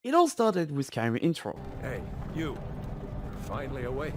It all started with Skyrim intro. Hey, you're finally awake.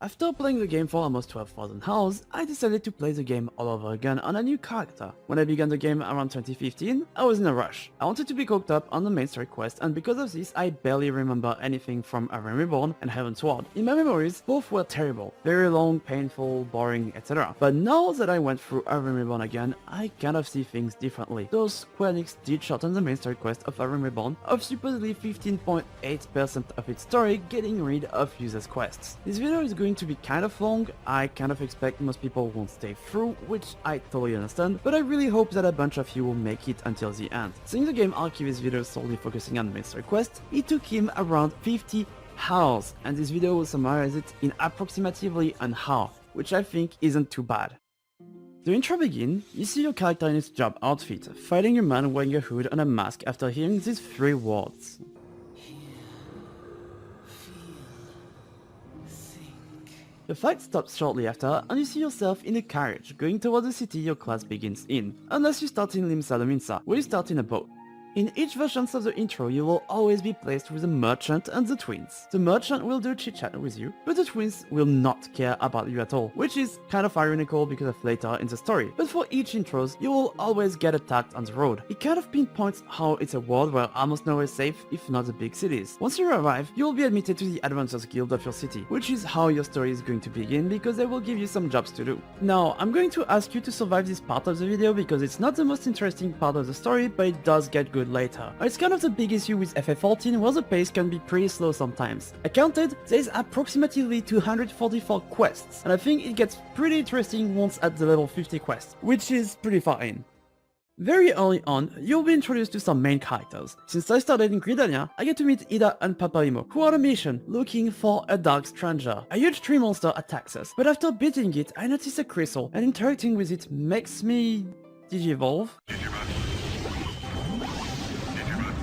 After playing the game for almost 12,000 hours, I decided to play the game all over again on a new character. When I began the game around 2015, I was in a rush. I wanted to be caught up on the main story quest, and because of this, I barely remember anything from A Realm Reborn and Heaven's Sword. In my memories, both were terrible. Very long, painful, boring, etc. But now that I went through A Realm Reborn again, I kind of see things differently. Though Square Enix did shorten the main story quest of A Realm Reborn of supposedly 15.8% of its story, getting rid of useless quests. This video is going to be kind of long. I kind of expect most people won't stay through, which I totally understand, but I really hope that a bunch of you will make it until the end. Seeing the game Archivist video solely focusing on the main story quest, it took him around 50 hours, and this video will summarize it in approximately an hour, which I think isn't too bad. The intro begins, you see your character in its job outfit, fighting a man wearing a hood and a mask after hearing these three words. The fight stops shortly after, and you see yourself in a carriage, going towards the city your class begins in, unless you start in Limsa Lominsa, where you start in a boat. In each version of the intro, you will always be placed with the merchant and the twins. The merchant will do chit-chat with you, but the twins will not care about you at all, which is kind of ironical because of later in the story. But for each intros, you will always get attacked on the road. It kind of pinpoints how it's a world where almost nowhere is safe, if not the big cities. Once you arrive, you will be admitted to the Adventurers Guild of your city, which is how your story is going to begin because they will give you some jobs to do. Now, I'm going to ask you to survive this part of the video because it's not the most interesting part of the story, but it does get good later. It's kind of the big issue with FF14 where the pace can be pretty slow sometimes. I counted, there's approximately 244 quests, and I think it gets pretty interesting once at the level 50 quest, which is pretty far in. Very early on, you'll be introduced to some main characters. Since I started in Gridania, I get to meet ul'dah and Papalimo, who are on a mission looking for a dark stranger. A huge tree monster attacks us, but after beating it, I notice a crystal, and interacting with it makes me digivolve.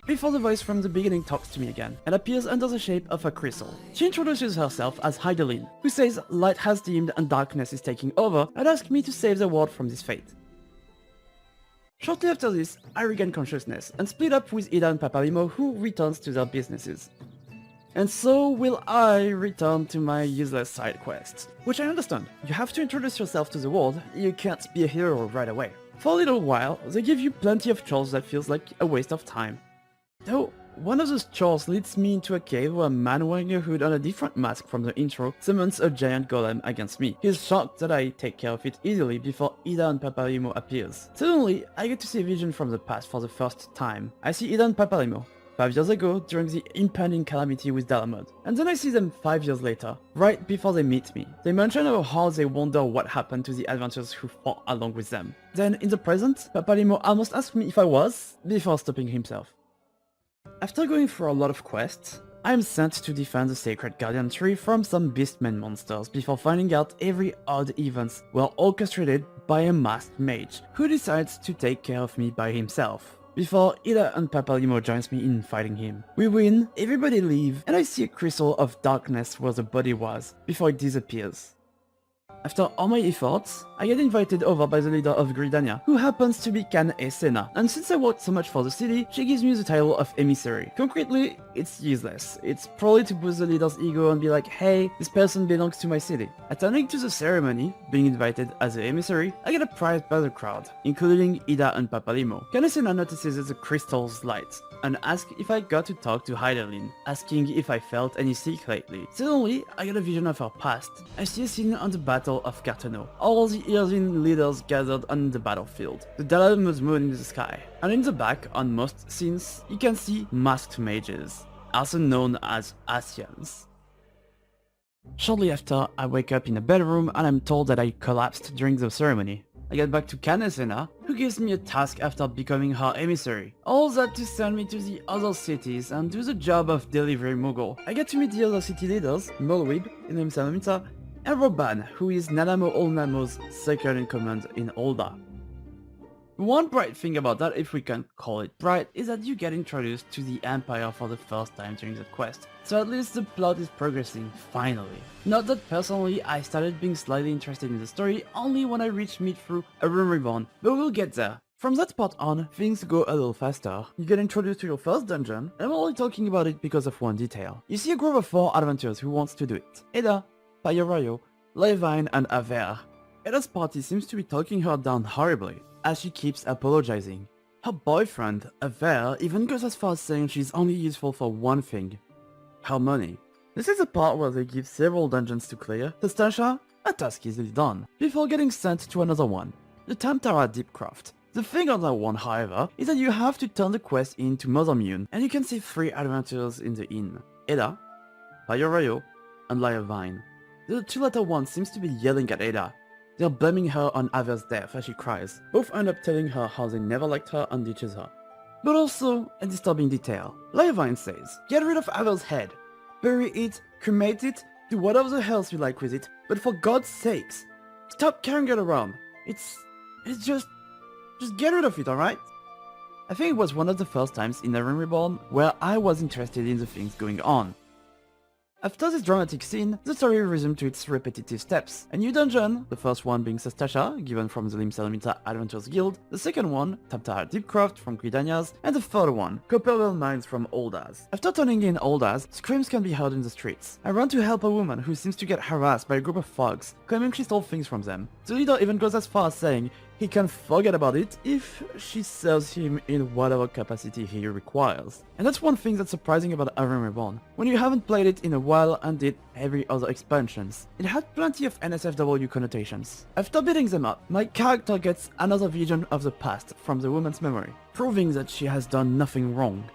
Before the voice from the beginning talks to me again, and appears under the shape of a crystal. She introduces herself as Hydaelyn, who says light has dimmed and darkness is taking over, and asks me to save the world from this fate. Shortly after this, I regain consciousness, and split up with ul'dah and Papalimo, who returns to their businesses. And so will I return to my useless side quests. Which I understand, you have to introduce yourself to the world, you can't be a hero right away. For a little while, they give you plenty of chores that feels like a waste of time. Though, one of those chores leads me into a cave where a man wearing a hood and a different mask from the intro summons a giant golem against me. He's shocked that I take care of it easily before ul'dah and Papalimo appears. Suddenly, I get to see a vision from the past for the first time. I see ul'dah and Papalimo 5 years ago during the impending calamity with Dalamud, and then I see them 5 years later, right before they meet me. They mention about how they wonder what happened to the adventurers who fought along with them. Then, in the present, Papalimo almost asked me if I was, before stopping himself. After going through a lot of quests, I am sent to defend the Sacred Guardian Tree from some beastmen monsters before finding out every odd events were orchestrated by a masked mage, who decides to take care of me by himself. Before ul'dah and Papalimo joins me in fighting him. We win, everybody leave, and I see a crystal of darkness where the body was, before it disappears. After all my efforts, I get invited over by the leader of Gridania, who happens to be Kan Esena, and since I worked so much for the city, she gives me the title of emissary. Concretely, it's useless. It's probably to boost the leader's ego and be like, hey, this person belongs to my city. Attending to the ceremony, being invited as an emissary, I get apprised by the crowd, including ul'dah and Papalimo. Kan Esena notices the crystal's light, and asks if I got to talk to Hydaelyn, asking if I felt any sick lately. Suddenly, I get a vision of her past. I see a scene on the Battle of Carteno. All the Irvin leaders gathered on the battlefield. The Dalliances moon in the sky. And in the back, on most scenes, you can see masked mages, also known as Asians. Shortly after, I wake up in a bedroom and I'm told that I collapsed during the ceremony. I get back to Kan Esena, who gives me a task after becoming her emissary. All that to send me to the other cities and do the job of delivery mogul. I get to meet the other city leaders, Mulwib in Limsa, and Roban, who is Nanamo Olnamo's second in command in ul'dah. One bright thing about that, if we can call it bright, is that you get introduced to the Empire for the first time during the quest, so at least the plot is progressing, finally. Not that personally I started being slightly interested in the story only when I reached mid through A Realm Reborn, but we'll get there. From that part on, things go a little faster. You get introduced to your first dungeon, and I'm only talking about it because of one detail. You see a group of 4 adventurers who wants to do it. Ada, Pyrayo, Levine, and Aver. Ada's party seems to be talking her down horribly, as she keeps apologizing. Her boyfriend, Aver, even goes as far as saying she's only useful for one thing: her money. This is the part where they give several dungeons to clear. To Stasha, a task easily done, before getting sent to another one, the Tamtara Deepcraft. The thing on that one, however, is that you have to turn the quest into Mother Mune, and you can see 3 adventurers in the inn: Ada, Pyrayo, and Levine. The 2 latter ones seems to be yelling at Ada. They're blaming her on Aver's death as she cries. Both end up telling her how they never liked her and ditches her. But also, a disturbing detail. Levine says, get rid of Aver's head. Bury it, cremate it, do whatever the hell you like with it, but for God's sakes, stop carrying it around. It's just get rid of it, alright? I think it was one of the first times in A Realm Reborn where I was interested in the things going on. After this dramatic scene, the story resumed to its repetitive steps. A new dungeon, the first one being Sastasha, given from the Limsalamita Adventurers Guild, the second one, Tamtara Deepcraft from Dalliances, and the third one, Copperwell Mines from ul'dahs. After turning in ul'dahs, screams can be heard in the streets. I run to help a woman who seems to get harassed by a group of thugs, claiming she stole things from them. The leader even goes as far as saying he can forget about it if she serves him in whatever capacity he requires. And that's one thing that's surprising about A Realm Reborn. When you haven't played it in a while and did every other expansions, it had plenty of NSFW connotations. After beating them up, my character gets another vision of the past from the woman's memory, proving that she has done nothing wrong.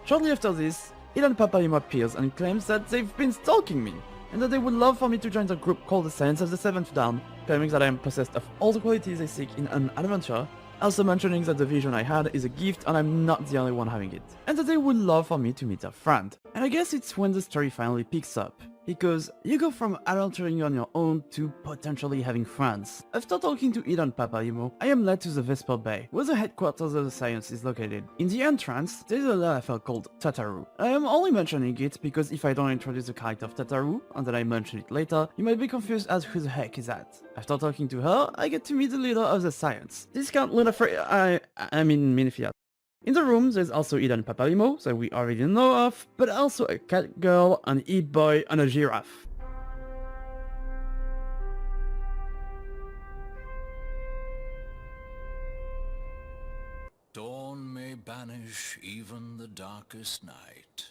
Shortly after this, Ilan Papalimo appears and claims that they've been stalking me, and that they would love for me to join the group called the Science of the Seventh Dawn, claiming that I am possessed of all the qualities they seek in an adventure, also mentioning that the vision I had is a gift and I'm not the only one having it, and that they would love for me to meet a friend. And I guess it's when the story finally picks up, because you go from adventuring on your own to potentially having friends. After talking to Ilan Papalimo, I am led to the Vesper Bay, where the headquarters of the Science is located. In the entrance, there is a level called Tataru. I am only mentioning it because if I don't introduce the character of Tataru, and then I mention it later, you might be confused as who the heck is that. After talking to her, I get to meet the leader of the Science. Discount Minifia. In the room, there's also Ilan Papalimo, that we already know of, but also a cat girl, an e-boy, and a giraffe. Dawn may banish even the darkest night.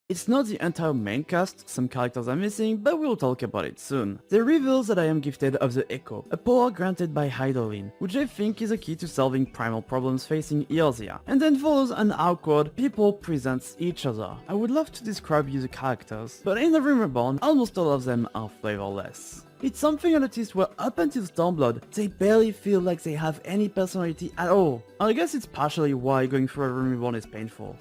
It's not the entire main cast, some characters are missing, but we'll talk about it soon. They reveal that I am gifted of the Echo, a power granted by Hydaelyn, which I think is a key to solving primal problems facing Eorzea, and then follows an awkward people presents each other. I would love to describe you the characters, but in A Realm Reborn, almost all of them are flavorless. It's something I noticed where up until Stormblood, they barely feel like they have any personality at all. I guess it's partially why going through A Realm Reborn is painful.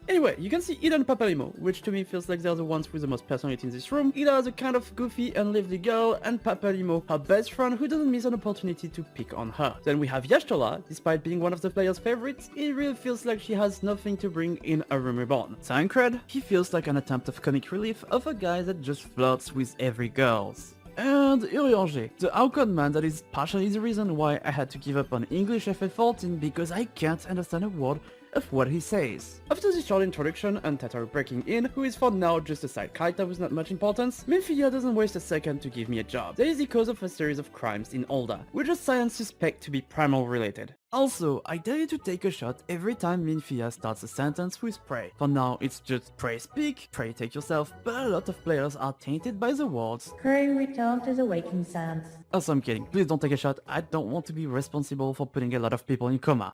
Anyway, you can see Ida and Papalimo, which to me feels like they're the ones with the most personality in this room. Ida is a kind of goofy and lively girl, and Papalimo, her best friend who doesn't miss an opportunity to pick on her. Then we have Y'shtola, despite being one of the player's favorites, it really feels like she has nothing to bring in A Realm Reborn. Tancred, he feels like an attempt of comic relief of a guy that just flirts with every girl. And Urianger, the awkward man that is partially the reason why I had to give up on English FF14 because I can't understand a word of what he says. After this short introduction and Tataru breaking in, who is for now just a side character with not much importance, Minfia doesn't waste a second to give me a job. There is the cause of a series of crimes in ul'dah, which the Science suspect to be primal related. Also, I dare you to take a shot every time Minfia starts a sentence with pray. For now, it's just pray speak, pray take yourself, but a lot of players are tainted by the words Pray return to the waking sands. Also, I'm kidding, please don't take a shot, I don't want to be responsible for putting a lot of people in coma.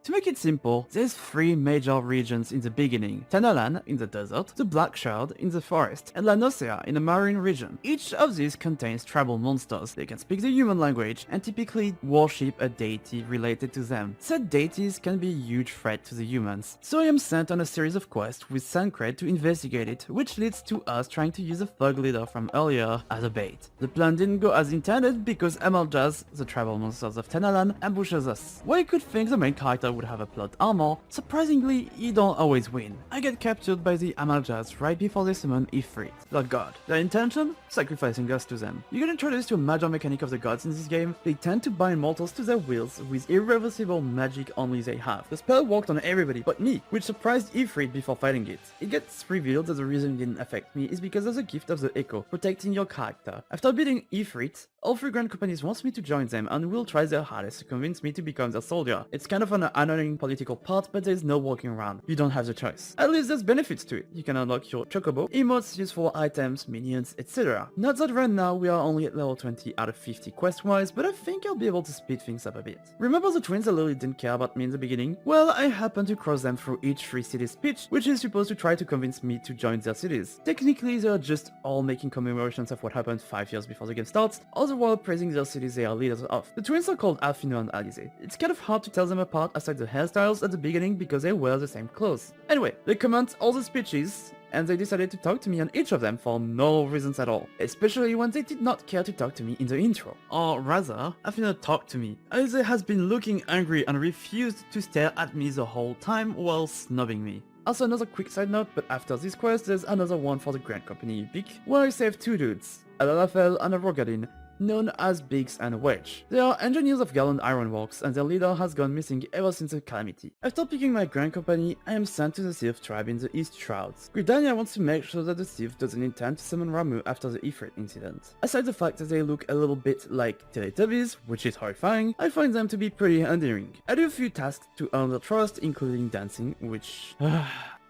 To make it simple, there's 3 major regions in the beginning: Tanalan in the desert, the Black Shroud in the forest, and La Nosea in the marine region. Each of these contains tribal monsters. They can speak the human language and typically worship a deity related to them. Said deities can be a huge threat to the humans, so I am sent on a series of quests with Tancred to investigate it, which leads to us trying to use a thug leader from earlier as a bait. The plan didn't go as intended because Emerjas, the tribal monsters of Tanalan, ambushes us. Well, you could think the main character would have a plot armor, surprisingly, you don't always win. I get captured by the Amaljas right before they summon Ifrit, the god. Their intention? Sacrificing us to them. You get introduced to a major mechanic of the gods in this game. They tend to bind mortals to their wills with irreversible magic only they have. The spell worked on everybody but me, which surprised Ifrit before fighting it. It gets revealed that the reason it didn't affect me is because of the gift of the Echo, protecting your character. After beating Ifrit, all three grand companies want me to join them and will try their hardest to convince me to become their soldier. It's kind of an annoying political part, but there's no walking around. You don't have the choice. At least there's benefits to it. You can unlock your chocobo, emotes, useful items, minions, etc. Not that right now we are only at level 20 out of 50 quest-wise, but I think I'll be able to speed things up a bit. Remember the twins that literally didn't care about me in the beginning? Well, I happened to cross them through each free city's pitch, which is supposed to try to convince me to join their cities. Technically, they're just all making commemorations of what happened 5 years before the game starts, all the while praising their cities they are leaders of. The twins are called Alfino and Alize. It's kind of hard to tell them apart aside the hairstyles at the beginning because they wear the same clothes. Anyway, they comment all the speeches, and they decided to talk to me on each of them for no reasons at all, especially when they did not care to talk to me in the intro. Or rather, Alfino talked to me. Alize has been looking angry and refused to stare at me the whole time while snubbing me. Also, another quick side note, but after this quest there's another one for the Grand Company Vic, where I saved two dudes, a Lalafell and a Rogadin, known as Biggs and Wedge. They are engineers of Gallant Ironworks, and their leader has gone missing ever since the Calamity. After picking my Grand Company, I am sent to the Sylph tribe in the East Shrouds. Gridania wants to make sure that the Sylph doesn't intend to summon Ramuh after the Ifrit incident. Aside the fact that they look a little bit like Teletubbies, which is horrifying, I find them to be pretty endearing. I do a few tasks to earn their trust, including dancing, which...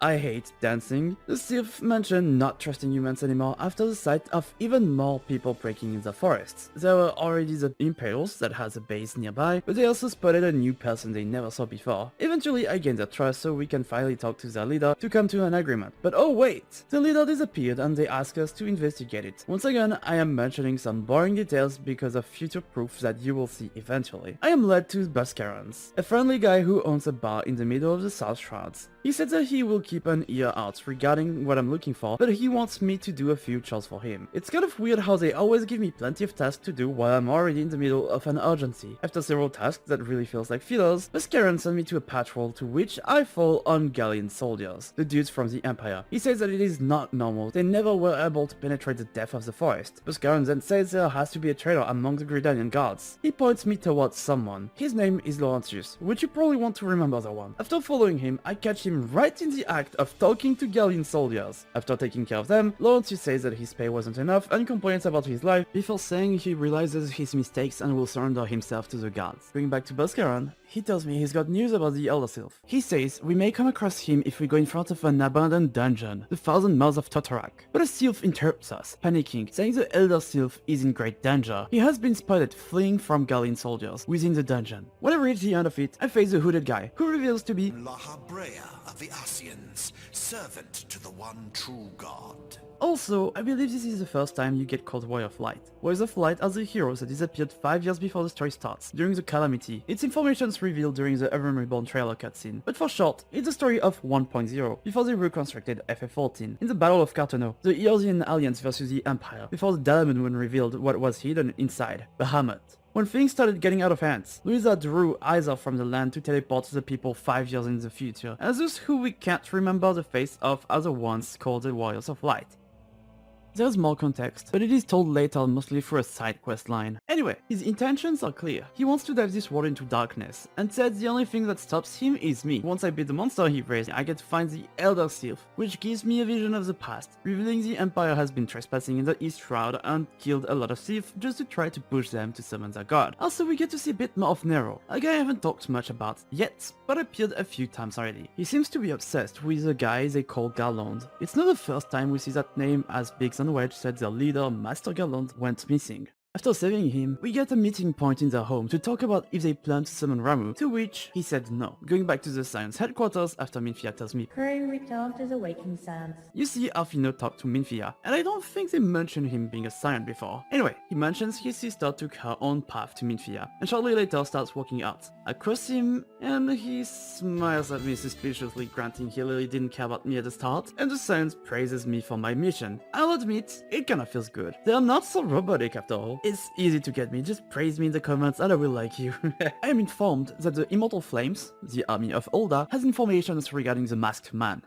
I hate dancing. The Sylph mentioned not trusting humans anymore after the sight of even more people breaking in the forests. There were already the Imperials that has a base nearby, but they also spotted a new person they never saw before. Eventually I gained their trust so we can finally talk to their leader to come to an agreement. But oh wait! The leader disappeared and they asked us to investigate it. Once again, I am mentioning some boring details because of future proof that you will see eventually. I am led to Buscarons, a friendly guy who owns a bar in the middle of the South Shrouds. He said that he will keep an ear out regarding what I'm looking for, but he wants me to do a few chores for him. It's kind of weird how they always give me plenty of tasks to do while I'm already in the middle of an urgency. After several tasks that really feels like fillers, Buscaron sent me to a patrol to which I fall on Galleon soldiers, the dudes from the Empire. He says that it is not normal, they never were able to penetrate the depth of the forest. Buscaron then says there has to be a traitor among the Gridanian guards. He points me towards someone. His name is Laurentius, which you probably want to remember the one. After following him, I catch him right in the act of talking to Galleon soldiers. After taking care of them, Laurentius says that his pay wasn't enough and complains about his life before saying he realizes his mistakes and will surrender himself to the guards. Going back to Buscaron, he tells me he's got news about the Elder Sylph. He says we may come across him if we go in front of an abandoned dungeon, the Thousand Mouths of Totorak. But a Sylph interrupts us, panicking, saying the Elder Sylph is in great danger. He has been spotted fleeing from Galleon soldiers within the dungeon. When I reach the end of it, I face the hooded guy, who reveals to be Lahabrea of the Asians, servant to the one true god. Also, I believe this is the first time you get called Warrior of Light. Warriors of Light are the heroes that disappeared 5 years before the story starts, during the Calamity. Its information is revealed during the A Realm Reborn trailer cutscene. But for short, it's the story of 1.0, before they reconstructed FF14. In the Battle of Cartono, the Eorzean Alliance versus the Empire, before the Dalamud Moon revealed what was hidden inside, Bahamut. When things started getting out of hands, Louisa drew Isa from the land to teleport the people 5 years in the future, and those who we can't remember the face of are the ones called the Warriors of Light. There's more context, but it is told later mostly through a side quest line. Anyway, his intentions are clear. He wants to dive this world into darkness, and says the only thing that stops him is me. Once I beat the monster he raised, I get to find the Elder Sylph, which gives me a vision of the past, revealing the Empire has been trespassing in the East Shroud and killed a lot of Sylph just to try to push them to summon their god. Also, we get to see a bit more of Nero, a guy I haven't talked much about yet, but appeared a few times already. He seems to be obsessed with a guy they call Garland. It's not the first time we see that name, as Biggs and Wedge said their leader, Master Garland, went missing. After saving him, we get a meeting point in their home to talk about if they plan to summon Ramuh, to which he said no. Going back to the Science headquarters after Minfia tells me, Crew return to the waking sands. you see Alfino talk to Minfia, and I don't think they mentioned him being a Scion before. Anyway, he mentions his sister took her own path to Minfia, and shortly later starts walking out. I cross him, and he smiles at me suspiciously, granting he really didn't care about me at the start, and the Science praises me for my mission. I'll admit, it kinda feels good. They're not so robotic after all. people. It's easy to get me, just praise me in the comments and I will like you. I am informed that the Immortal Flames, the army of ul'dah, has information regarding the Masked Man.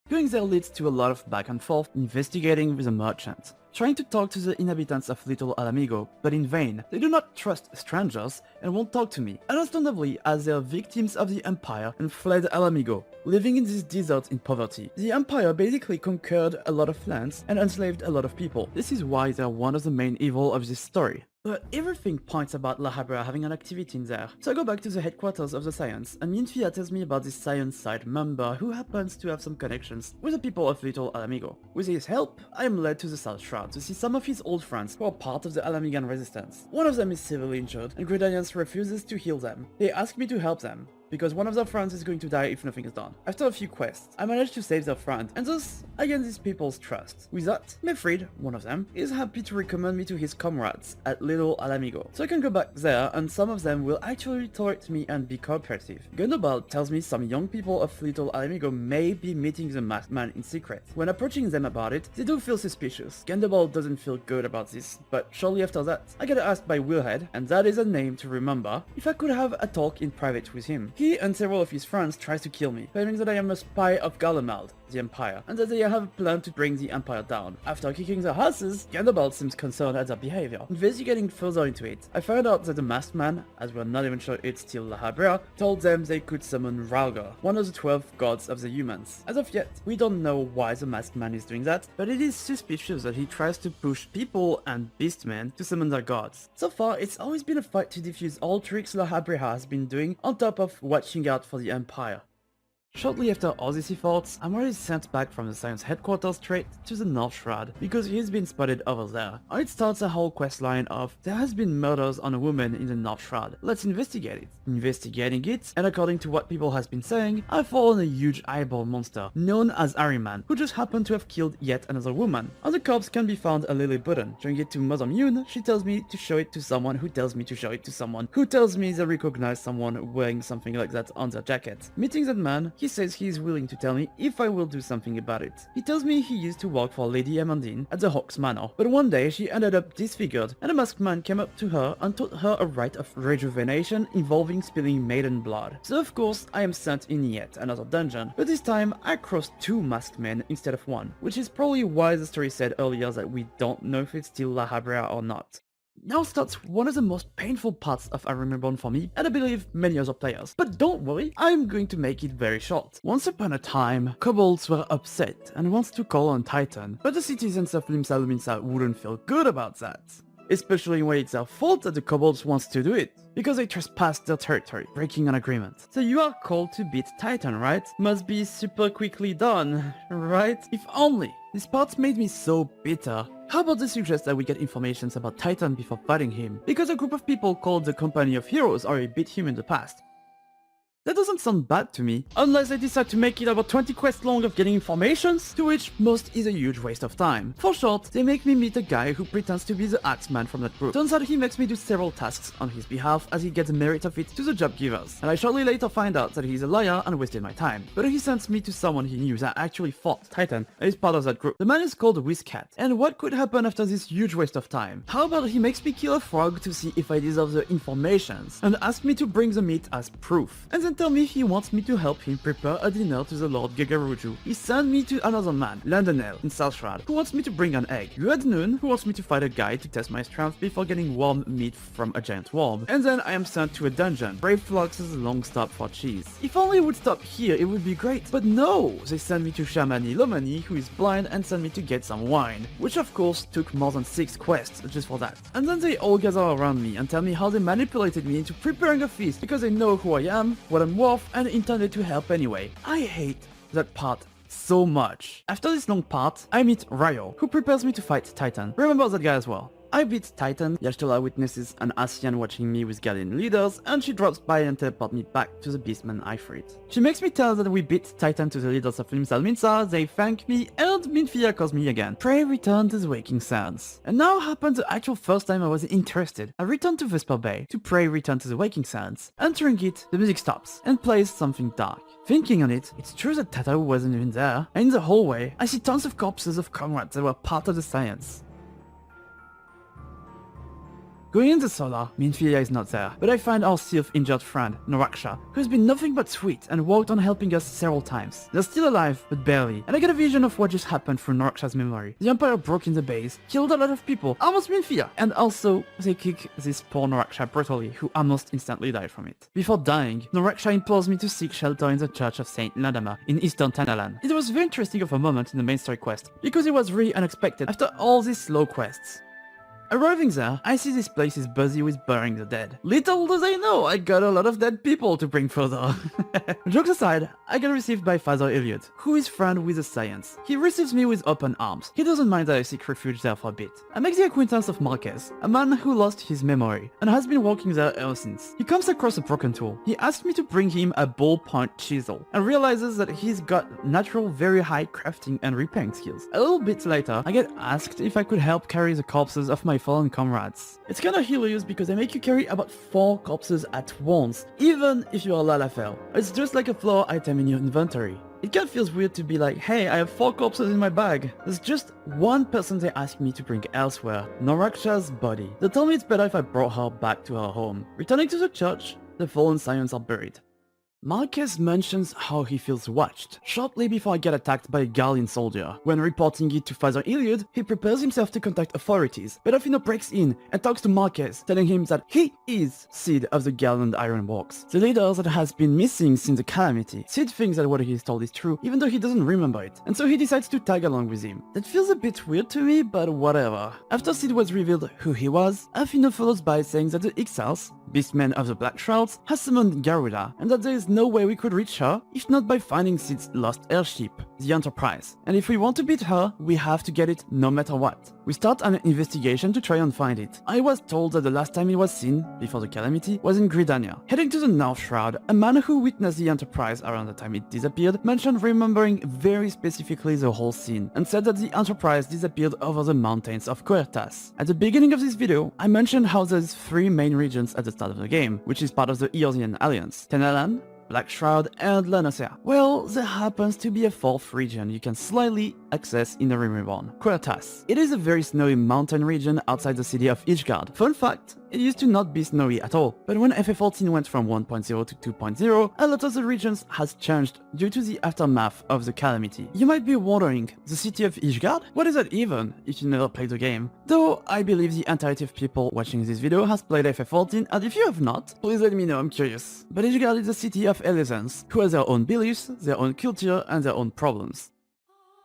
Going there leads to a lot of back and forth, investigating with a merchant, trying to talk to the inhabitants of Little Alamigo, but in vain. They do not trust strangers and won't talk to me, understandably as they are victims of the Empire and fled Alamigo, living in this desert in poverty. The Empire basically conquered a lot of lands and enslaved a lot of people. This is why they are one of the main evil of this story. But everything points about La Habra having an activity in there. So I go back to the headquarters of the Science, and Minfia tells me about this Science side member who happens to have some connections with the people of Little Alamigo. With his help, I am led to the South Shroud to see some of his old friends who are part of the Alamigan resistance. One of them is severely injured, and Dalliances refuses to heal them. They ask me to help them, because one of their friends is going to die if nothing is done. After a few quests, I manage to save their friend, and thus I gain these people's trust. With that, Mefrid, one of them, is happy to recommend me to his comrades at Little Alamigo. So I can go back there, and some of them will actually tolerate me and be cooperative. Gundobald tells me some young people of Little Alamigo may be meeting the Masked Man in secret. When approaching them about it, they do feel suspicious. Gundobald doesn't feel good about this, but shortly after that, I get asked by Willhead, and that is a name to remember, if I could have a talk in private with him. He and several of his friends tries to kill me, claiming that I am a spy of Garlemald, the Empire, and that they have a plan to bring the Empire down. After kicking their asses, Gandalf seems concerned at their behavior. Investigating further into it, I found out that the Masked Man, as we're not even sure it's still La Habra, told them they could summon Ralgar, one of the 12 gods of the humans. As of yet, we don't know why the Masked Man is doing that, but it is suspicious that he tries to push people and beastmen to summon their gods. So far, it's always been a fight to defuse all tricks La Habra has been doing, on top of watching out for the Empire. Shortly after all these efforts, I'm already sent back from the Science headquarters straight to the North Shroud, because he's been spotted over there. And it starts a whole questline of, there has been murders on a woman in the North Shroud, let's investigate it. Investigating it, and according to what people has been saying, I fall on a huge eyeball monster, known as Ahriman, who just happened to have killed yet another woman. On the corpse can be found a lily button. Showing it to Mother Mune, she tells me to show it to someone who tells me to show it to someone who tells me they recognize someone wearing something like that on their jacket. Meeting that man, he says he is willing to tell me if I will do something about it. He tells me he used to work for Lady Amandine at the Hawks Manor, but one day she ended up disfigured, and a masked man came up to her and taught her a rite of rejuvenation involving spilling maiden blood. So of course I am sent in yet another dungeon, but this time I crossed 2 masked men instead of 1, which is probably why the story said earlier that we don't know if it's still La Habra or not. Now starts one of the most painful parts of A Realm Reborn for me, and I believe many other players. But don't worry, I'm going to make it very short. Once upon a time, kobolds were upset and wants to call on Titan, but the citizens of Limsa Luminsa wouldn't feel good about that. Especially when it's their fault that the kobolds wants to do it, because they trespassed their territory, breaking an agreement. So you are called to beat Titan, right? Must be super quickly done, right? If only. This part made me so bitter. How about they suggest that we get information about Titan before fighting him? Because a group of people called the Company of Heroes already beat him in the past. That doesn't sound bad to me, unless they decide to make it about 20 quests long of getting informations, to which most is a huge waste of time. For short, they make me meet a guy who pretends to be the Axeman from that group. Turns out he makes me do several tasks on his behalf as he gets the merit of it to the job givers, and I shortly later find out that he's a liar and wasted my time. But he sends me to someone he knew that actually fought Titan and is part of that group. The man is called Whizcat, and what could happen after this huge waste of time? How about he makes me kill a frog to see if I deserve the informations, and asks me to bring the meat as proof, and then tell me he wants me to help him prepare a dinner to the Lord Gagaruju. He sent me to another man, Landonel, in South Shroud, who wants me to bring an egg. Noon, who wants me to fight a guy to test my strength before getting warm meat from a giant worm. And then I am sent to a dungeon, Brave Flox's long stop for cheese. If only it would stop here, it would be great. But no! They send me to Shamani Lomani, who is blind, and send me to get some wine. Which of course took more than 6 quests just for that. And then they all gather around me and tell me how they manipulated me into preparing a feast because they know who I am, what I'm worth, and intended to help anyway. I hate that part so much. After this long part, I meet Ryo, who prepares me to fight Titan. Remember that guy as well. I beat Titan, Yashtola witnesses an Asian watching me with Guardian leaders, and she drops by and teleports me back to the Beastman I freed. She makes me tell that we beat Titan to the leaders of Limsa Luminsa, they thank me, and Minfia calls me again. Pray return to the Waking Sands. And now happened the actual first time I was interested. I returned to Vesper Bay to pray return to the Waking Sands. Entering it, the music stops, and plays something dark. Thinking on it, it's true that Tata wasn't even there, and in the hallway, I see tons of corpses of comrades that were part of the Science. Going in the solar, Minfilia is not there, but I find our sea of injured friend, Noraksha, who's been nothing but sweet and worked on helping us several times. They're still alive, but barely, and I get a vision of what just happened through Noraksha's memory. The Empire broke in the base, killed a lot of people, almost Minfilia, and also they kick this poor Noraksha brutally, who almost instantly died from it. Before dying, Noraksha implores me to seek shelter in the Church of Saint Ladama in eastern Tanalan. It was very interesting of a moment in the main story quest, because it was really unexpected after all these slow quests. Arriving there, I see this place is busy with burying the dead. Little do they know, I got a lot of dead people to bring further. Jokes aside, I get received by Father Elliot, who is friend with the science. He receives me with open arms. He doesn't mind that I seek refuge there for a bit. I make the acquaintance of Marquez, a man who lost his memory and has been working there ever since. He comes across a broken tool. He asks me to bring him a ballpoint chisel and realizes that he's got natural very high crafting and repairing skills. A little bit later, I get asked if I could help carry the corpses of my fallen comrades. It's kinda hilarious because they make you carry about 4 corpses at once, even if you're a Lalafell. It's just like a floor item in your inventory. It kinda feels weird to be like, hey, I have 4 corpses in my bag. There's just one person they ask me to bring elsewhere, Noraksha's body. They tell me it's better if I brought her back to her home. Returning to the church, the fallen Scions are buried. Marquez mentions how he feels watched, shortly before I get attacked by a Gallian soldier. When reporting it to Father Iliad, he prepares himself to contact authorities, but Afino breaks in and talks to Marquez, telling him that he is Sid of the Gallian Ironworks, the leader that has been missing since the Calamity. Sid thinks that what he is told is true, even though he doesn't remember it, and so he decides to tag along with him. That feels a bit weird to me, but whatever. After Sid was revealed who he was, Afino follows by saying that the Ixals, Beastmen of the Black Shrouds, has summoned Garuda, and that there is no way we could reach her if not by finding Sid's lost airship, the Enterprise. And if we want to beat her, we have to get it no matter what. We start an investigation to try and find it. I was told that the last time it was seen, before the Calamity, was in Gridania. Heading to the North Shroud, a man who witnessed the Enterprise around the time it disappeared mentioned remembering very specifically the whole scene, and said that the Enterprise disappeared over the mountains of Quertas. At the beginning of this video, I mentioned how there's 3 main regions at the start of the game, which is part of the Eorzean Alliance: Tenalan, Black Shroud, and Lanocea. Well, there happens to be a 4th region you can slightly access in A Realm Reborn: Quertas. It is a very snowy mountain region outside the city of Ishgard. Fun fact, it used to not be snowy at all, but when FF14 went from 1.0 to 2.0, a lot of the regions has changed due to the aftermath of the Calamity. You might be wondering, the city of Ishgard? What is that even, if you never played the game? Though, I believe the entirety of people watching this video has played FF14, and if you have not, please let me know, I'm curious. But Ishgard is the city of Elizans, who has their own beliefs, their own culture, and their own problems.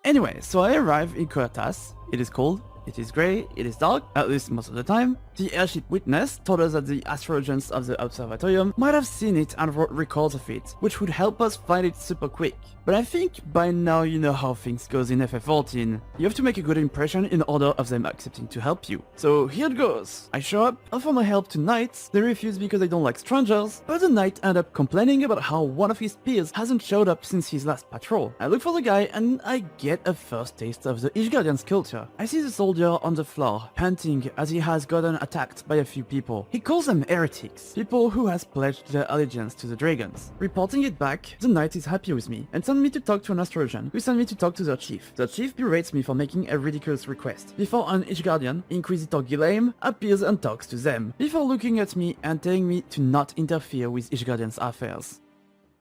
Anyway, so I arrive in Quertas. It is cold, it is grey, it is dark, at least most of the time. The airship witness told us that the astrologers of the observatorium might have seen it and wrote records of it, which would help us find it super quick. But I think by now you know how things goes in FF14. You have to make a good impression in order of them accepting to help you. So here it goes. I show up, offer my help to knights, they refuse because they don't like strangers, but the knight end up complaining about how one of his peers hasn't showed up since his last patrol. I look for the guy and I get a first taste of the Ishgardian's culture. I see the soldier on the floor, panting as he has gotten attacked by a few people. He calls them heretics, people who has pledged their allegiance to the dragons. Reporting it back, the knight is happy with me and sends me to talk to an astrologer, who sent me to talk to their chief. The chief berates me for making a ridiculous request, before an Ishgardian, Inquisitor Ghislaim, appears and talks to them, before looking at me and telling me to not interfere with Ishgardian's affairs.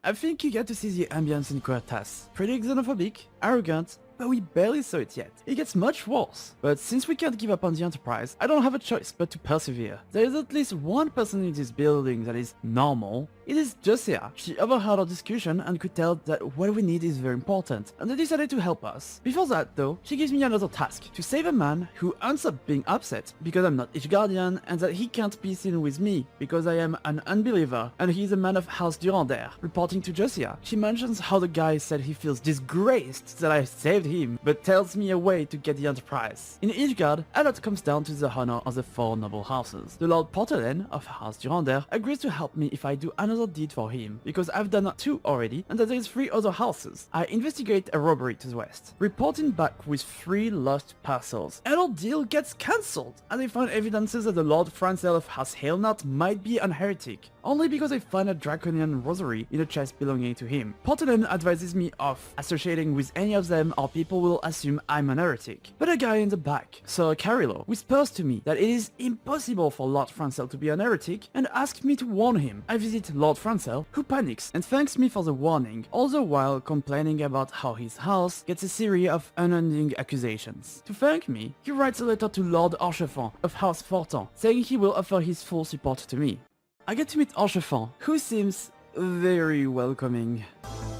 I think you get to see the ambience in Quertas. Pretty xenophobic, arrogant, but we barely saw it yet. It gets much worse. But since we can't give up on the Enterprise, I don't have a choice but to persevere. There is at least one person in this building that is normal. It is Josia. She overheard our discussion and could tell that what we need is very important, and they decided to help us. Before that though, she gives me another task, to save a man who ends up being upset because I'm not Ishgardian and that he can't be seen with me because I am an unbeliever and he's a man of House Durandare. Reporting to Josia, she mentions how the guy said he feels disgraced that I saved him, but tells me a way to get the Enterprise. In Ishgard, a lot comes down to the honor of the 4 noble houses. The Lord Portelaine of House Durandare agrees to help me if I do another another deed for him, because I've done 2 already, and that there is 3 other houses. I investigate a robbery to the west, reporting back with 3 lost parcels, and our deal gets cancelled, and I find evidences that the Lord Francel of House Hailnut might be an heretic, only because I find a draconian rosary in a chest belonging to him. Portalen advises me off associating with any of them or people will assume I'm an heretic. But a guy in the back, Sir Carillo, whispers to me that it is impossible for Lord Francel to be an heretic and asks me to warn him. I visit Lord Francel, who panics and thanks me for the warning, all the while complaining about how his house gets a series of unending accusations. To thank me, he writes a letter to Lord Archivist of House Fortin, saying he will offer his full support to me. I get to meet Archivist, who seems very welcoming.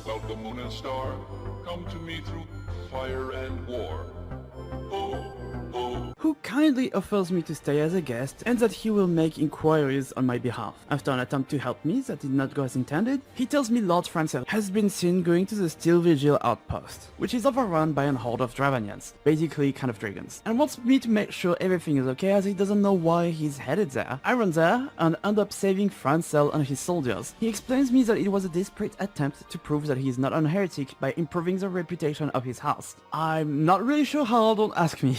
Welcome, Moon and Star. Come to me through fire and war. Oh, oh. Who kindly offers me to stay as a guest and that he will make inquiries on my behalf. After an attempt to help me that did not go as intended, he tells me Lord Francel has been seen going to the Steel Vigil outpost, which is overrun by a horde of Dalliances, basically kind of dragons, and wants me to make sure everything is okay as he doesn't know why he's headed there. I run there and end up saving Francel and his soldiers. He explains me that it was a desperate attempt to prove that he is not a heretic by improving the reputation of his house. I'm not really sure how, don't ask me,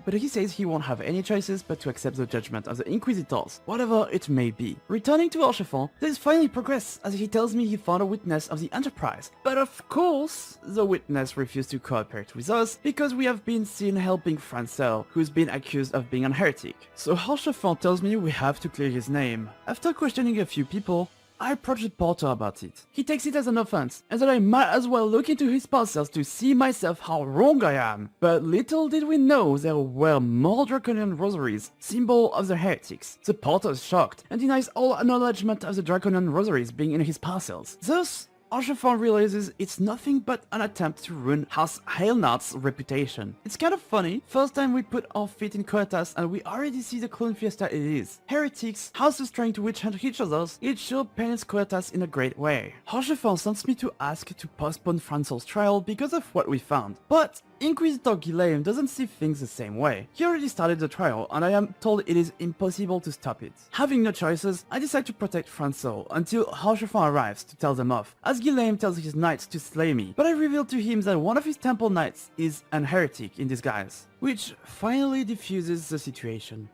but he says he won't have any choices but to accept the judgment of the Inquisitors, whatever it may be. Returning to Archivist, there is finally progress as he tells me he found a witness of the Enterprise. But of course, the witness refused to cooperate with us because we have been seen helping Francel, who's been accused of being a heretic. So Archivist tells me we have to clear his name. After questioning a few people, I approach the porter about it. He takes it as an offense, and that I might as well look into his parcels to see myself how wrong I am. But little did we know there were more draconian rosaries, symbol of the heretics. The porter is shocked, and denies all acknowledgement of the draconian rosaries being in his parcels. Thus, Archivist realizes it's nothing but an attempt to ruin House Hailnut's reputation. It's kind of funny, first time we put our feet in Coetas and we already see the clone fiesta it is. Heretics, houses trying to witch hunt each other, it sure paints Coetas in a great way. Archivist sends me to ask to postpone Francel's trial because of what we found, but Inquisitor Guillaume doesn't see things the same way. He already started the trial and I am told it is impossible to stop it. Having no choices, I decide to protect Francel until Archivist arrives to tell them off, as Guillaume tells his knights to slay me, but I reveal to him that one of his temple knights is an heretic in disguise, which finally diffuses the situation.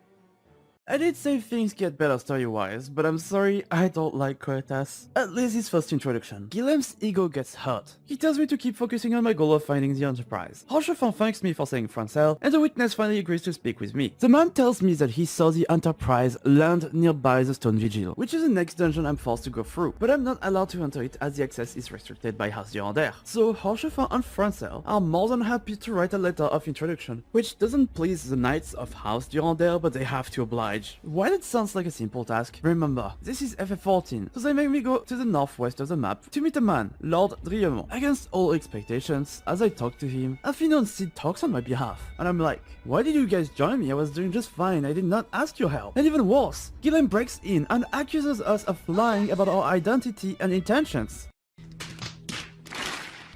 I did say things get better story-wise, but I'm sorry, I don't like Coetas. At least his first introduction. Guillaume's ego gets hurt. He tells me to keep focusing on my goal of finding the Enterprise. Archivist thanks me for saying Francel, and the witness finally agrees to speak with me. The man tells me that he saw the Enterprise land nearby the Stone Vigil, which is the next dungeon I'm forced to go through, but I'm not allowed to enter it as the access is restricted by House Durandère. So Archivist and Francel are more than happy to write a letter of introduction, which doesn't please the knights of House Durandère, but they have to oblige. While it sounds like a simple task, remember, this is FF14, so they make me go to the northwest of the map to meet a man, Lord Driemont. Against all expectations, as I talk to him, Alphino and Sid talks on my behalf, and I'm like, why did you guys join me? I was doing just fine, I did not ask your help. And even worse, Guillaume breaks in and accuses us of lying about our identity and intentions.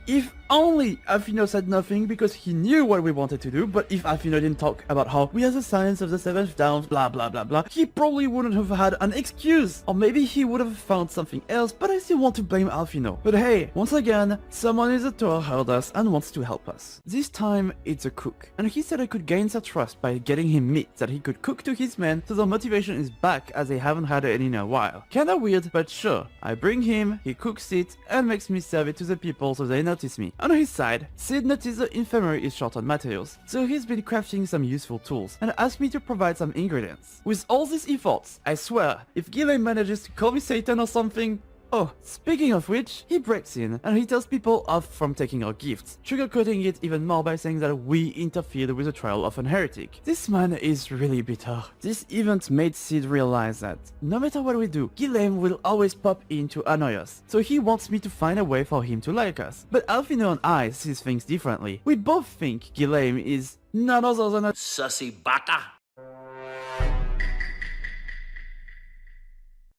If only Alphino said nothing because he knew what we wanted to do, but if Alphino didn't talk about how we are the science of the 7th Downs, blah blah blah blah, he probably wouldn't have had an excuse. Or maybe he would have found something else, but I still want to blame Alphino. But hey, once again, someone in the tower heard us and wants to help us. This time, it's a cook. And he said I could gain their trust by getting him meat that he could cook to his men, so their motivation is back as they haven't had it in a while. Kinda weird, but sure. I bring him, he cooks it, and makes me serve it to the people so they notice me. On his side, Sid noticed the infirmary is short on materials, so he's been crafting some useful tools and asked me to provide some ingredients. With all these efforts, I swear, if Guillaume manages to call me Satan or something... Oh, speaking of which, he breaks in and he tells people off from taking our gifts, sugarcoating it even more by saying that we interfered with the trial of an heretic. This man is really bitter. This event made Sid realize that, no matter what we do, Guillaume will always pop in to annoy us, so he wants me to find a way for him to like us. But Alphino and I see things differently. We both think Guillaume is none other than a Sussy baka.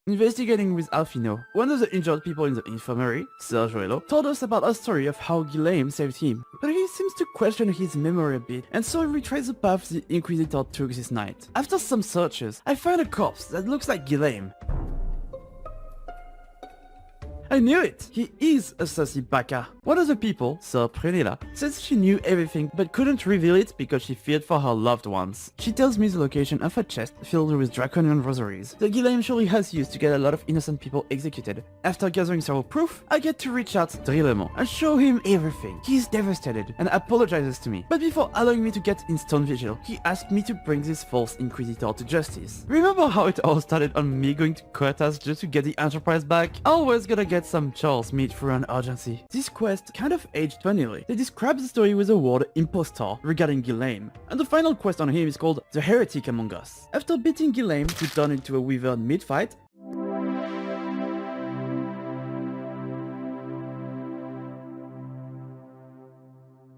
Investigating with Alphino, one of the injured people in the infirmary, Sir Joello, told us about a story of how Guillaume saved him, but he seems to question his memory a bit, and so we retrace the path the Inquisitor took this night. After some searches, I find a corpse that looks like Guillaume. I knew it! He is a sassy baka. One of the people, Sir Prenilla, says she knew everything but couldn't reveal it because she feared for her loved ones. She tells me the location of a chest filled with draconian rosaries that Ghislaine surely has used to get a lot of innocent people executed. After gathering several proof, I get to reach out to Drillemont and show him everything. He's devastated and apologizes to me. But before allowing me to get in stone vigil, he asked me to bring this false inquisitor to justice. Remember how it all started on me going to Cortas just to get the Enterprise back? Always gonna get some Charles meat through an urgency. This quest kind of aged funnily. They describe the story with the word impostor regarding Ghislaine, and the final quest on him is called The Heretic Among Us. After beating Ghislaine, who turned into a wyvern mid-fight,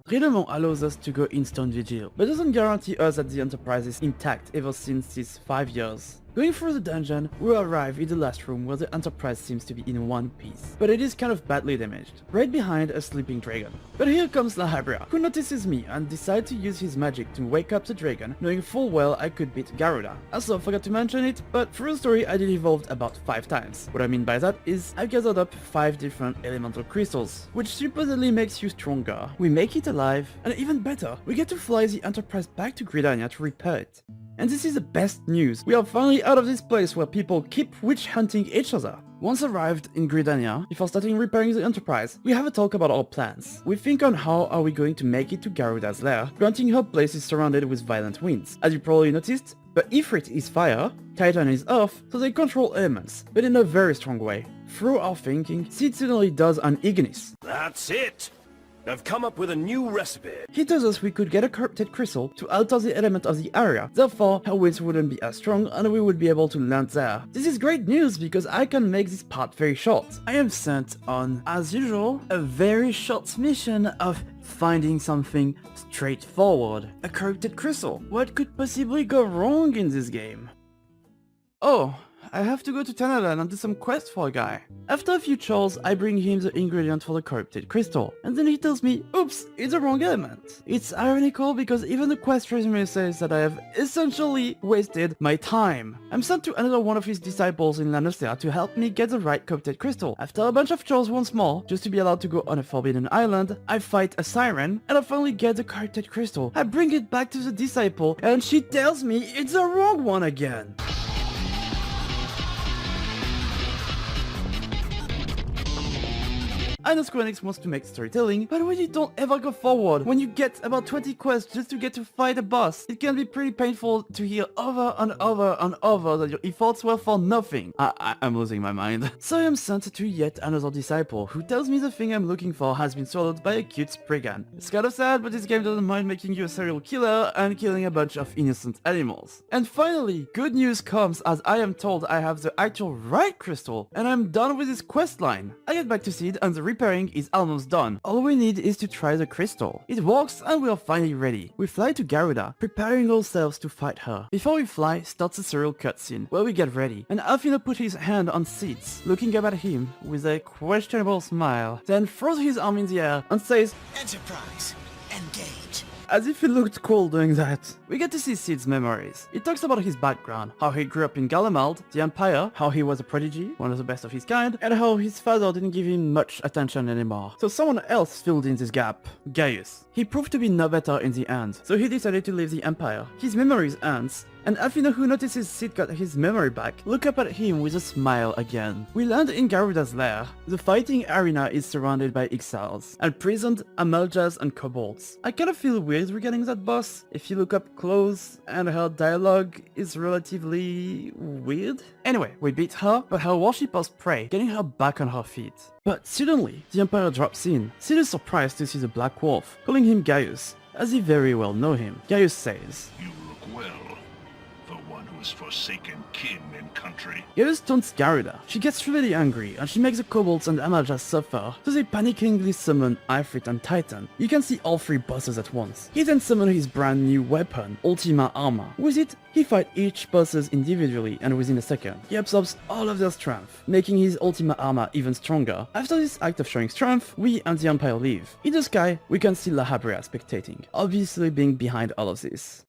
Drillemont allows us to go in stone vigil, but doesn't guarantee us that the Enterprise is intact ever since these 5 years. Going through the dungeon, we arrive in the last room where the Enterprise seems to be in one piece, but it is kind of badly damaged, right behind a sleeping dragon. But here comes La Habrea, who notices me and decides to use his magic to wake up the dragon, knowing full well I could beat Garuda. Also forgot to mention it, but through the story I did evolve about 5 times. What I mean by that is I've gathered up 5 different elemental crystals, which supposedly makes you stronger. We make it alive, and even better, we get to fly the Enterprise back to Gridania to repair it. And this is the best news. We are finally out of this place where people keep witch hunting each other. Once arrived in Gridania, before starting repairing the Enterprise, we have a talk about our plans. We think on how are we going to make it to Garuda's lair, granting her place is surrounded with violent winds. As you probably noticed, but Ifrit is fire, Titan is earth, so they control elements, but in a very strong way. Through our thinking, Sid suddenly does an Ignis. That's it! I've come up with a new recipe. He tells us we could get a corrupted crystal to alter the element of the area, therefore her winds wouldn't be as strong and we would be able to land there. This is great news because I can make this part very short. I am sent on, as usual, a very short mission of finding something straightforward. A corrupted crystal. What could possibly go wrong in this game? Oh, I have to go to Tanalan and do some quest for a guy. After a few chores, I bring him the ingredient for the corrupted crystal, and then he tells me, oops, it's the wrong element. It's ironical because even the quest resume says that I have essentially wasted my time. I'm sent to another one of his disciples in Lanosea to help me get the right corrupted crystal. After a bunch of chores once more, just to be allowed to go on a forbidden island, I fight a siren, and I finally get the corrupted crystal. I bring it back to the disciple, and she tells me it's the wrong one again. I know Square Enix wants to make storytelling, but when you don't ever go forward, when you get about 20 quests just to get to fight a boss, it can be pretty painful to hear over and over and over that your efforts were for nothing. I'm losing my mind. So I am sent to yet another disciple, who tells me the thing I'm looking for has been swallowed by a cute spriggan. It's kind of sad, but this game doesn't mind making you a serial killer and killing a bunch of innocent animals. And finally, good news comes as I am told I have the actual right crystal, and I'm done with this quest line. I get back to Sid and the repairing is almost done. All we need is to try the crystal. It works and we are finally ready. We fly to Garuda, preparing ourselves to fight her. Before we fly, starts a surreal cutscene, where we get ready, and Alfino puts his hand on Sid's, looking up at him with a questionable smile, then throws his arm in the air and says, Enterprise, engage. as if he looked cool doing that. We get to see Sid's memories. It talks about his background, how he grew up in Galamald, the Empire, how he was a prodigy, one of the best of his kind, and how his father didn't give him much attention anymore. So someone else filled in this gap. Gaius. He proved to be no better in the end, so he decided to leave the Empire. His memories ends, and Alfino, who notices Sid got his memory back, look up at him with a smile again. We land in Garuda's lair. The fighting arena is surrounded by exiles, and prisoned amaljas and kobolds. I kind of feel weird regarding that boss. If you look up close, and her dialogue is relatively weird. Anyway, we beat her, but her worshippers pray, getting her back on her feet. But suddenly, the Empire drops in. Sid is surprised to see the Black Wolf, calling him Gaius, as he very well know him. Gaius says, You look well. Forsaken kin and country. Gaius taunts Garuda. She gets really angry and she makes the kobolds and amaljas suffer, so they panickingly summon Ifrit and Titan. You can see all 3 bosses at once. He then summons his brand new weapon, Ultima armor. With it, he fights each bosses individually and within a second. He absorbs all of their strength, making his Ultima armor even stronger. After this act of showing strength, we and the Empire leave. In the sky, we can see La Habrea spectating, obviously being behind all of this.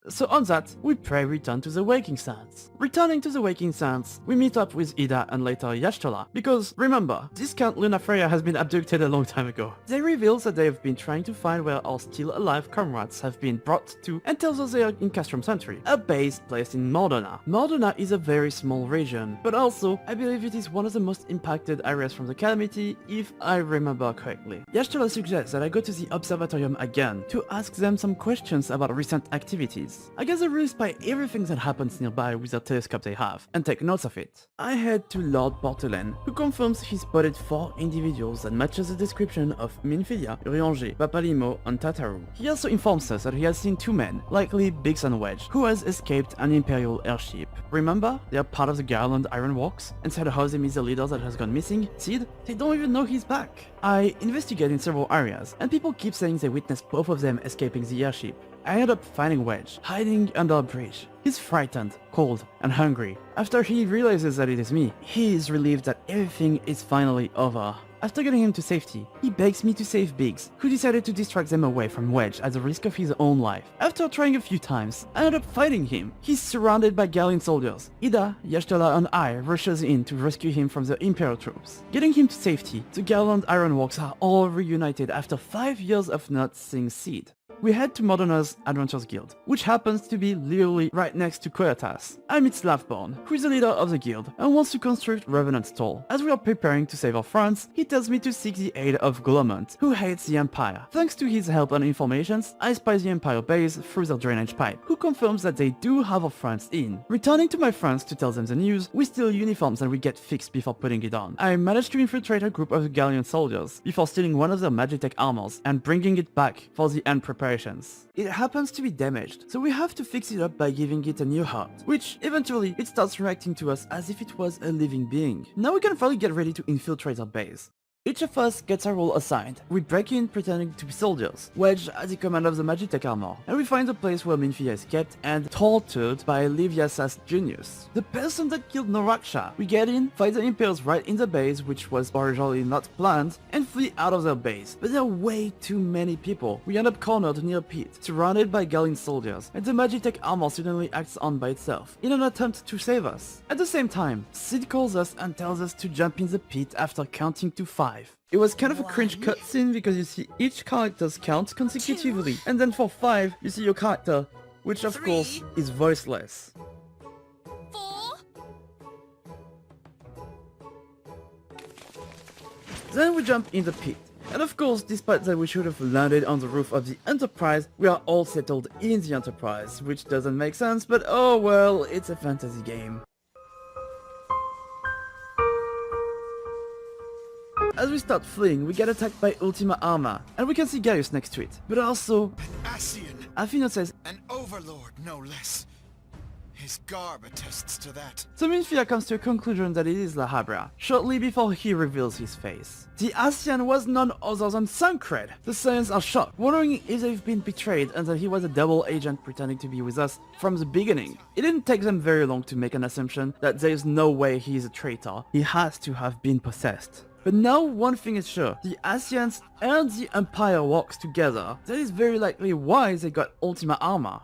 So on that, we return to the Waking Sands. Returning to the Waking Sands, we meet up with Ul'dah and later Y'shtola, because remember, this Count Lunafreya has been abducted a long time ago. They reveal that they have been trying to find where our still alive comrades have been brought to and tells us they are in Castrum Sanctuary, a base placed in Mordona. Mordona is a very small region, but also, I believe it is one of the most impacted areas from the calamity, if I remember correctly. Y'shtola suggests that I go to the Observatorium again to ask them some questions about recent activities. I guess they really spy everything that happens nearby with the telescope they have, and take notes of it. I head to Lord Portelaine, who confirms he spotted 4 individuals that matches the description of Minfilia, Urianger, Papalimo, and Tataru. He also informs us that he has seen 2 men, likely Biggs and Wedge, who has escaped an Imperial airship. Remember? They are part of the Garland Ironworks, and said how they miss the leader that has gone missing, Sid? They don't even know he's back. I investigate in several areas, and people keep saying they witnessed both of them escaping the airship. I end up finding Wedge, hiding under a bridge. He's frightened, cold, and hungry. After he realizes that it is me, he is relieved that everything is finally over. After getting him to safety, he begs me to save Biggs, who decided to distract them away from Wedge at the risk of his own life. After trying a few times, I end up fighting him. He's surrounded by Gallian soldiers. Ul'dah, Y'shtola, and I rushes in to rescue him from the Imperial troops. Getting him to safety, the Garland Ironworks are all reunited after 5 years of not seeing Sid. We head to Mordona's Adventurers Guild, which happens to be literally right next to Coyatas. I meet Slavborn, who is the leader of the guild and wants to construct Revenant's Toll. As we are preparing to save our friends, he tells me to seek the aid of Glomont, who hates the Empire. Thanks to his help and informations, I spy the Empire base through their drainage pipe, who confirms that they do have our friends in. Returning to my friends to tell them the news, we steal uniforms and we get fixed before putting it on. I manage to infiltrate a group of Gallian soldiers before stealing one of their Magitech armors and bringing it back for the end preparations. It happens to be damaged, so we have to fix it up by giving it a new heart, which eventually it starts reacting to us as if it was a living being. Now we can finally get ready to infiltrate our base. Each of us gets a role assigned. We break in pretending to be soldiers. Wedge has the command of the Magitech armor, and we find the place where Minfilia is kept and tortured by Liviasas Junius, the person that killed Noraksha. We get in, fight the Imperials right in the base, which was originally not planned, and flee out of their base. But there are way too many people. We end up cornered near a pit, surrounded by Gallian soldiers, and the Magitech armor suddenly acts on by itself, in an attempt to save us. At the same time, Sid calls us and tells us to jump in the pit after counting to 5. It was kind of a cringe cutscene because you see each character's count consecutively, and then for 5 you see your character, which of course is voiceless. 4. Then we jump in the pit. And of course, despite that we should have landed on the roof of the Enterprise, we are all settled in the Enterprise, which doesn't make sense, but oh well, it's a fantasy game. As we start fleeing, we get attacked by Ultima armor, and we can see Gaius next to it. But also, An Ascian, Athena says, an overlord no less. His garb attests to that. so Minfilia comes to a conclusion that it is La Habra, shortly before he reveals his face. The Ascian was none other than Sancred. The Saiyans are shocked, wondering if they've been betrayed and that he was a double agent pretending to be with us from the beginning. It didn't take them very long to make an assumption that there's no way he is a traitor. He has to have been possessed. But now one thing is sure, the Ascians and the Empire works together. That is very likely why they got Ultima armor.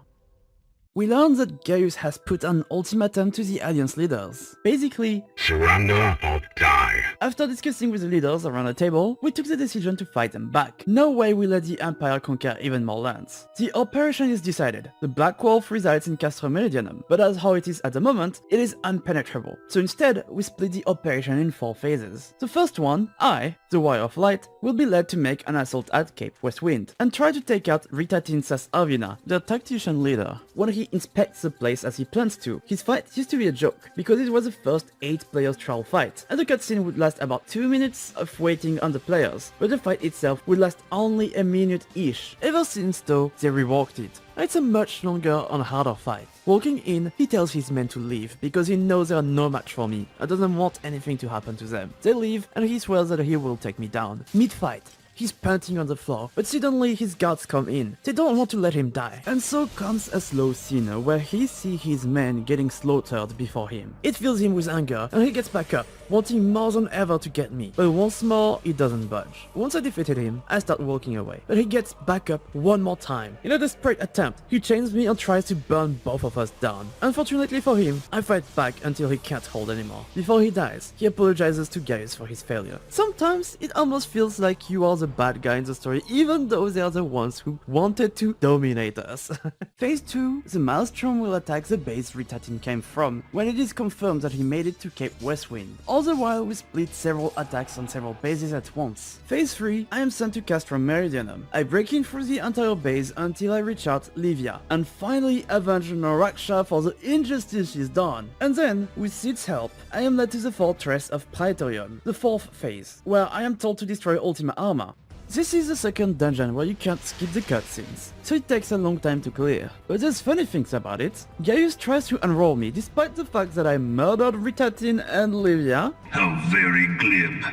We learn that Gaius has put an ultimatum to the Alliance leaders. Basically, surrender or die. After discussing with the leaders around a table, we took the decision to fight them back. No way we let the Empire conquer even more lands. The operation is decided. The Black Wolf resides in Castro Meridianum, but as how it is at the moment, it is impenetrable. So instead, we split the operation in 4 phases. The first one, I, the Warrior of Light, will be led to make an assault at Cape Westwind, and try to take out Ritatin Sas Arvina, the tactician leader. When he inspects the place as he plans to, his fight used to be a joke, because it was the first 8 players trial fight, and the cutscene would last about 2 minutes of waiting on the players, but the fight itself would last only a minute-ish. Ever since though, they reworked it. It's a much longer and harder fight. Walking in, he tells his men to leave because he knows they are no match for me and doesn't want anything to happen to them. They leave and he swears that he will take me down. Mid-fight, He's panting on the floor, but suddenly his guards come in. They don't want to let him die. And so comes a slow scene where he sees his men getting slaughtered before him. It fills him with anger, and he gets back up, wanting more than ever to get me. But once more, he doesn't budge. Once I defeated him, I start walking away. But he gets back up one more time. In a desperate attempt, he chains me and tries to burn both of us down. Unfortunately for him, I fight back until he can't hold anymore. Before he dies, he apologizes to Gaius for his failure. Sometimes, it almost feels like you are the bad guy in the story, even though they are the ones who wanted to dominate us. Phase 2, the Maelstrom will attack the base Ritatin came from, when it is confirmed that he made it to Cape Westwind. All the while, we split several attacks on several bases at once. Phase 3, I am sent to cast from Meridianum. I break in through the entire base until I reach out Livia, and finally avenge Noraksha for the injustice she's done. And then, with Sid's help, I am led to the fortress of Praetorium, the 4th phase, where I am told to destroy Ultima Armor. This is the second dungeon where you can't skip the cutscenes, so it takes a long time to clear. But there's funny things about it. Gaius tries to enroll me despite the fact that I murdered Ritatin and Livia. How very glib.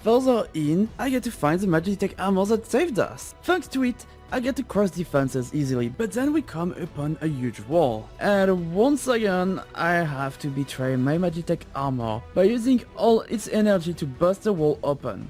Further in, I get to find the Magitech armor that saved us. Thanks to it, I get to cross defenses easily, but then we come upon a huge wall. And once again, I have to betray my Magitech armor by using all its energy to bust the wall open.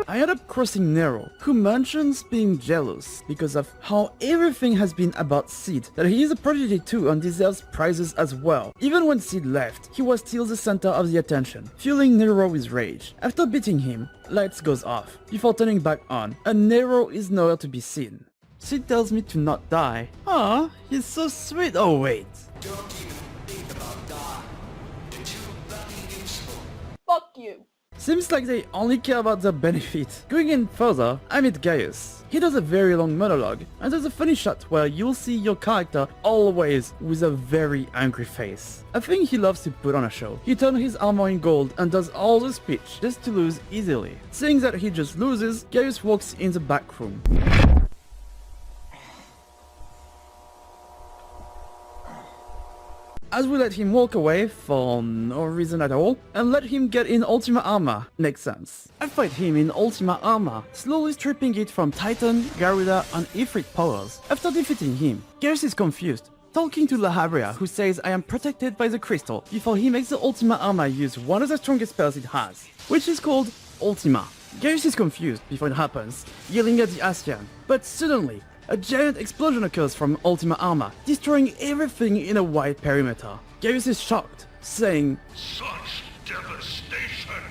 I end up crossing Nero, who mentions being jealous because of how everything has been about Sid, that he is a prodigy too and deserves prizes as well. Even when Sid left, he was still the center of the attention, fueling Nero with rage. After beating him, lights goes off, before turning back on, and Nero is nowhere to be seen. Sid tells me to not die. Ah, he's so sweet. Oh wait. Don't even think about that. You're too bloody useful. Fuck you. Seems like they only care about their benefit. Going in further, I meet Gaius. He does a very long monologue, and there's a funny shot where you'll see your character always with a very angry face. I think he loves to put on a show. He turns his armor in gold and does all the speech just to lose easily. Seeing that he just loses, Gaius walks in the back room. As we let him walk away for no reason at all, and let him get in Ultima Armor. Makes sense. I fight him in Ultima Armor, slowly stripping it from Titan, Garuda and Ifrit powers. After defeating him, Gaius is confused, talking to Lahabria, who says I am protected by the crystal, before he makes the Ultima Armor use one of the strongest spells it has, which is called Ultima. Gaius is confused before it happens, yelling at the Ascian, but suddenly, a giant explosion occurs from Ultima Armor, destroying everything in a wide perimeter. Gaius is shocked, saying, Such devastation!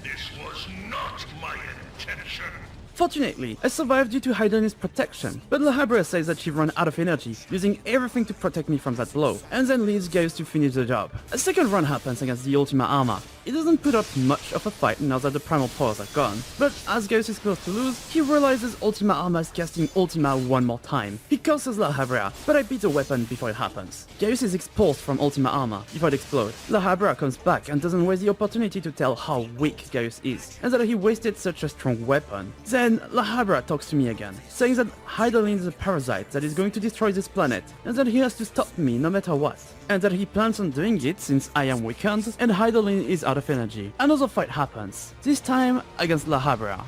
This was not my intention! Fortunately, I survived due to Hydane's protection, but Lahabria says that she ran out of energy, using everything to protect me from that blow, and then leaves Gaius to finish the job. A second run happens against the Ultima Armor. It doesn't put up much of a fight now that the primal powers are gone, but as Gaius is close to lose, he realizes Ultima Armor is casting Ultima one more time. He curses Lahabria, but I beat the weapon before it happens. Gaius is expulsed from Ultima Armor before it explodes. Lahabria comes back and doesn't waste the opportunity to tell how weak Gaius is, and that he wasted such a strong weapon. Then Lahabria talks to me again, saying that Hydaline is a parasite that is going to destroy this planet, and that he has to stop me no matter what, and that he plans on doing it since I am weakened and Hydaline is out of energy. Another fight happens, this time against Lahabria.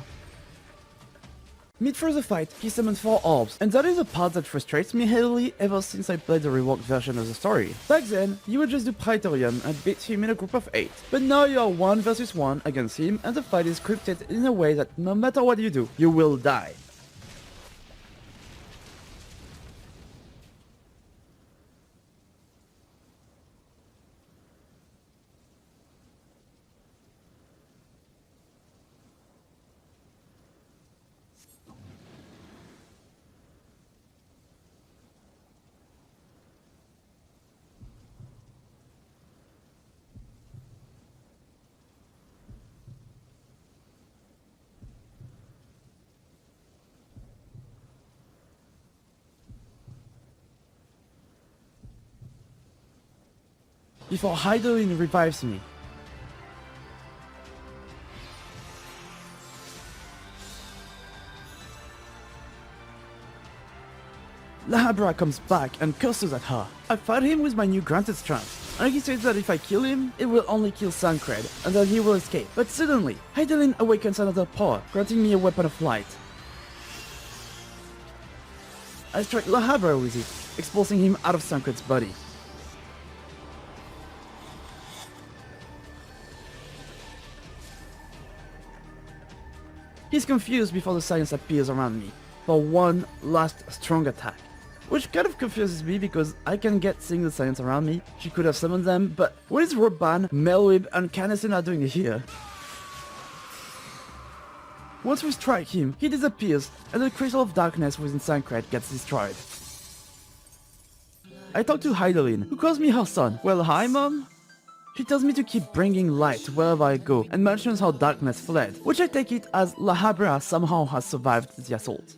Mid through the fight, he summons 4 orbs, and that is a part that frustrates me heavily ever since I played the reworked version of the story. Back then, you would just do Praetorium and beat him in a group of 8, but now you are 1 versus 1 against him and the fight is scripted in a way that no matter what you do, you will die. Before Hydaline revives me. Lahabria comes back and curses at her. I fight him with my new granted strength, and he says that if I kill him, it will only kill Sancred, and that he will escape. But suddenly, Hydaelyn awakens another power, granting me a weapon of light. I strike Lahabra with it, expulsing him out of Sancred's body. He's confused before the silence appears around me, for one last strong attack. Which kind of confuses me because I can get seeing the silence around me, she could have summoned them, but what is Roban, Melwib and Canison doing here? Once we strike him, he disappears, and the crystal of darkness within Sancred gets destroyed. I talk to Hydaelyn, who calls me her son. Well, hi mom? She tells me to keep bringing light wherever I go, and mentions how darkness fled, which I take it as Lahabra somehow has survived the assault.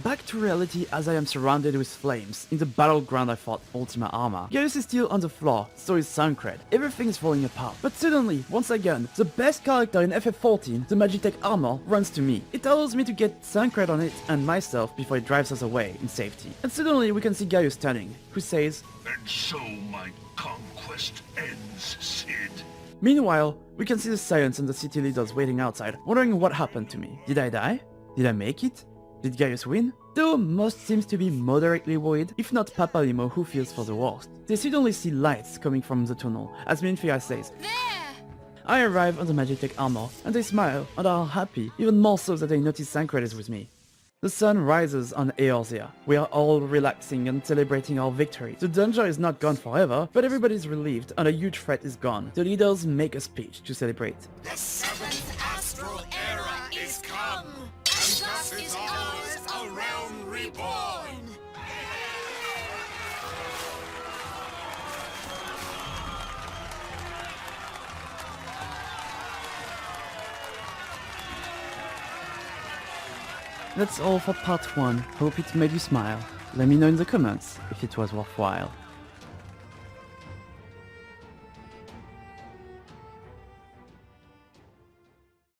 Back to reality as I am surrounded with flames. In the battleground I fought Ultima armor. Gaius is still on the floor, so is Sancred. Everything is falling apart. But suddenly, once again, the best character in FF14, the Magitech armor, runs to me. It allows me to get Sancred on it and myself before it drives us away in safety. And suddenly we can see Gaius turning, who says, And so my conquest ends, Cid. Meanwhile, we can see the Scions and the city leaders waiting outside, wondering what happened to me. Did I die? Did I make it? Did Gaius win? Though most seems to be moderately worried, if not Papalimo who fears for the worst. They suddenly see lights coming from the tunnel, as Minfia says. There! I arrive on the Magitech armor, and they smile, and are happy, even more so that they notice Sancred is with me. The sun rises on Eorzea. We are all relaxing and celebrating our victory. The danger is not gone forever, but everybody's relieved, and a huge threat is gone. The leaders make a speech to celebrate. The seventh astral era is come, and thus is ours a realm reborn. That's all for part 1. Hope it made you smile. Let me know in the comments if it was worthwhile.